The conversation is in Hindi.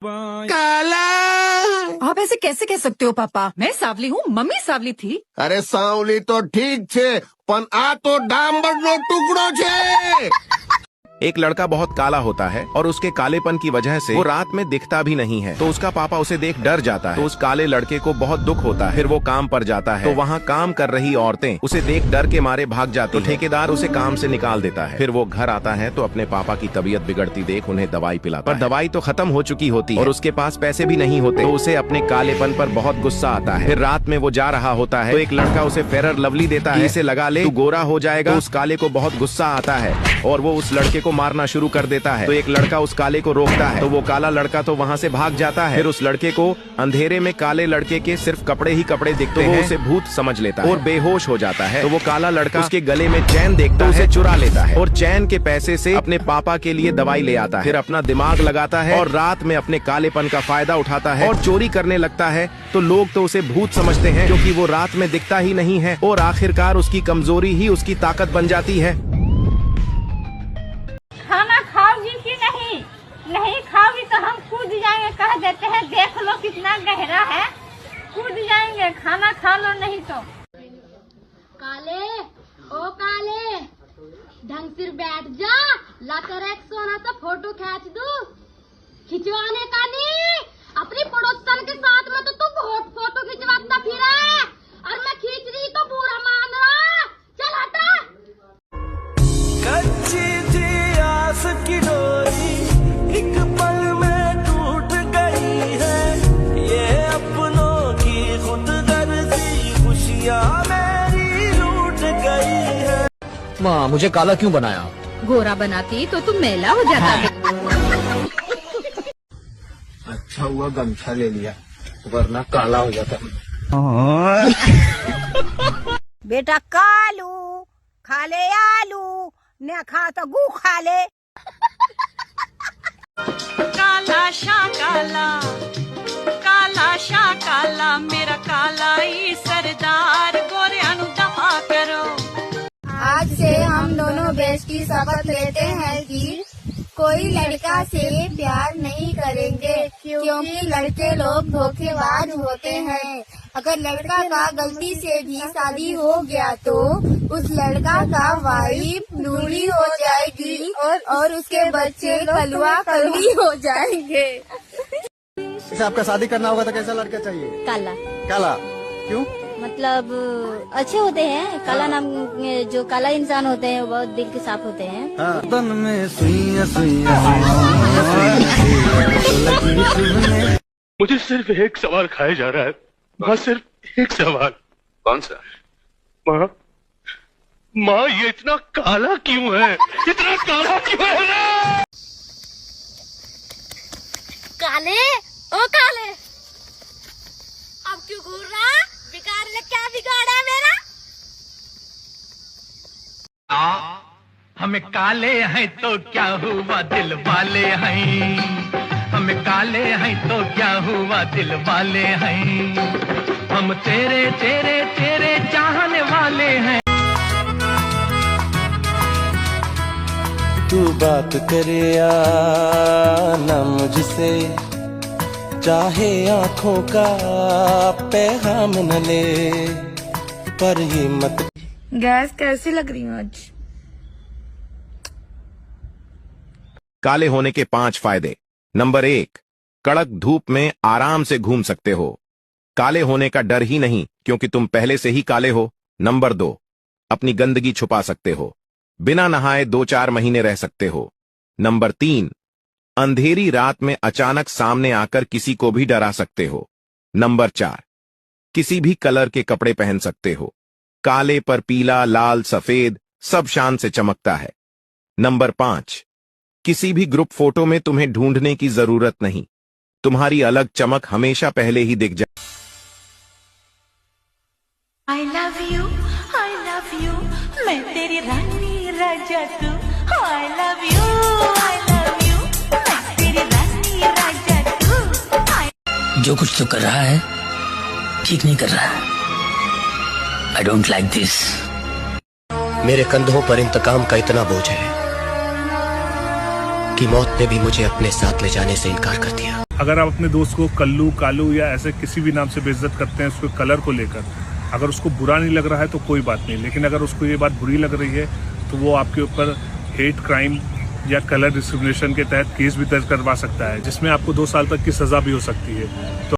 काला। आप ऐसे कैसे कह सकते हो पापा? मैं सावली हूँ, मम्मी सावली थी। अरे सावली तो ठीक छे, पण आ तो डांबर नो टुकड़ो छे। एक लड़का बहुत काला होता है और उसके कालेपन की वजह से वो रात में दिखता भी नहीं है। तो उसका पापा उसे देख डर जाता है। तो उस काले लड़के को बहुत दुख होता है। फिर वो काम पर जाता है तो वहाँ काम कर रही औरतें उसे देख डर के मारे भाग जाती हैं। तो ठेकेदार उसे काम से निकाल देता है। फिर वो घर आता है तो अपने पापा की तबीयत बिगड़ती देख उन्हें दवाई पिलाता है। पर दवाई तो खत्म हो चुकी होती है और उसके पास पैसे भी नहीं होते। तो उसे अपने कालेपन पर बहुत गुस्सा आता है। फिर रात में वो जा रहा होता है तो एक लड़का उसे फेयर लवली देता है, इसे लगा ले, तू गोरा हो जाएगा। तो उस काले को बहुत गुस्सा आता है और वो उस लड़के को मारना शुरू कर देता है। तो एक लड़का उस काले को रोकता है तो वो काला लड़का तो वहाँ से भाग जाता है। फिर उस लड़के को अंधेरे में काले लड़के के सिर्फ कपड़े ही कपड़े दिखते हैं। वो उसे भूत समझ लेता है और बेहोश हो जाता है। तो वो काला लड़का उसके गले में चैन देखता है, उसे चुरा लेता है और चैन के पैसे से अपने पापा के लिए दवाई ले आता है। फिर अपना दिमाग लगाता है और रात में अपने कालेपन का फायदा उठाता है और चोरी करने लगता है। तो लोग तो उसे भूत समझते हैं क्योंकि वो रात में दिखता ही नहीं है और आखिरकार उसकी कमजोरी ही उसकी ताकत बन जाती है। खाना खाओगी कि नहीं? नहीं खाओगी तो हम कूद जाएंगे, कह देते हैं। देख लो कितना गहरा है, कूद जाएंगे। खाना खा लो नहीं तो। काले, ओ काले, ढंग से बैठ जा। लाकर एक सोना तो फोटो खींच दूं। खिंचवाने का नहीं, अपनी पड़ोसन के साथ में तो तू फोटो खिंचवाता फिरा है और मैं खींच रही तो बुरा मान रहा। चल हटा। कच्ची थी आस की डोरी, एक पल में टूट गई है। ये अपनों की खुदगर्जी, खुशियाँ मेरी लूट गई है। माँ, मुझे काला क्यों बनाया? गोरा बनाती तो तुम मैला हो जाता। अच्छा हुआ गमछा ले लिया, वरना काला हो जाता। बेटा कालू खा ले आलू, न खा तो गू खा ले। काला शाह काला, काला शाह काला, मेरा काला ही सरदार, गोरिया नु दफा करो। आज से हम दोनों बेस्ट की शपथ लेते हैं कि कोई लड़का से प्यार नहीं करेंगे क्योंकि लड़के लोग धोखेबाज होते हैं। अगर लड़का का गलती से भी शादी हो गया तो उस लड़का का वाइफ लूली हो जाएगी और उसके बच्चे कलवा कलवी हो जाएंगे। जैसे आपका शादी करना होगा तो कैसा लड़का चाहिए? काला। काला क्यों? मतलब अच्छे होते हैं। काला नाम, जो काला इंसान होते हैं वो बहुत दिल के साफ होते हैं। तन में सुइयां सुइयां मुझे सिर्फ एक सवाल खाया जा रहा है माँ, सिर्फ एक सवाल। कौन सा? माँ, माँ ये इतना काला क्यों है? इतना काला क्यों है? काले, ओ काले, अब क्यों घूर रहा? बिगाड़ ले, क्या बिगाड़ा मेरा? हमें काले हैं तो क्या हुआ, दिल वाले हैं। हमें काले हैं तो क्या हुआ, दिल वाले हैं। हम तेरे तेरे तेरे चाहने वाले हैं। तू बात करे या ना मुझसे, चाहे आंखों का पैगाम न ले, पर हिम्मत। गैस कैसी लग रही हूँ आज? काले होने के 5 फायदे। नंबर 1, कड़क धूप में आराम से घूम सकते हो। काले होने का डर ही नहीं क्योंकि तुम पहले से ही काले हो। नंबर 2, अपनी गंदगी छुपा सकते हो। बिना नहाए 2-4 महीने रह सकते हो। नंबर 3, अंधेरी रात में अचानक सामने आकर किसी को भी डरा सकते हो। नंबर 4, किसी भी कलर के कपड़े पहन सकते हो। काले पर पीला, लाल, सफेद सब शान से चमकता है। नंबर 5, किसी भी ग्रुप फोटो में तुम्हें ढूंढने की जरूरत नहीं, तुम्हारी अलग चमक हमेशा पहले ही दिख जाए। I love you, मैं तेरी रानी राजा तू। I love you, मैं तेरी रानी राजा तू। जो कुछ तो कर रहा है ठीक नहीं कर रहा है। I don't like this। मेरे कंधों पर इंतकाम का इतना बोझ है कि मौत ने भी मुझे अपने साथ ले जाने से इनकार कर दिया। अगर आप अपने दोस्त को कल्लू, कालू या ऐसे किसी भी नाम से बेइज्जत करते हैं उसके कलर को लेकर, अगर उसको बुरा नहीं लग रहा है तो कोई बात नहीं, लेकिन अगर उसको ये बात बुरी लग रही है तो वो आपके ऊपर हेट क्राइम या कलर डिस्क्रिमिनेशन के तहत केस भी दर्ज करवा सकता है, जिसमें आपको 2 साल तक की सजा भी हो सकती है। तो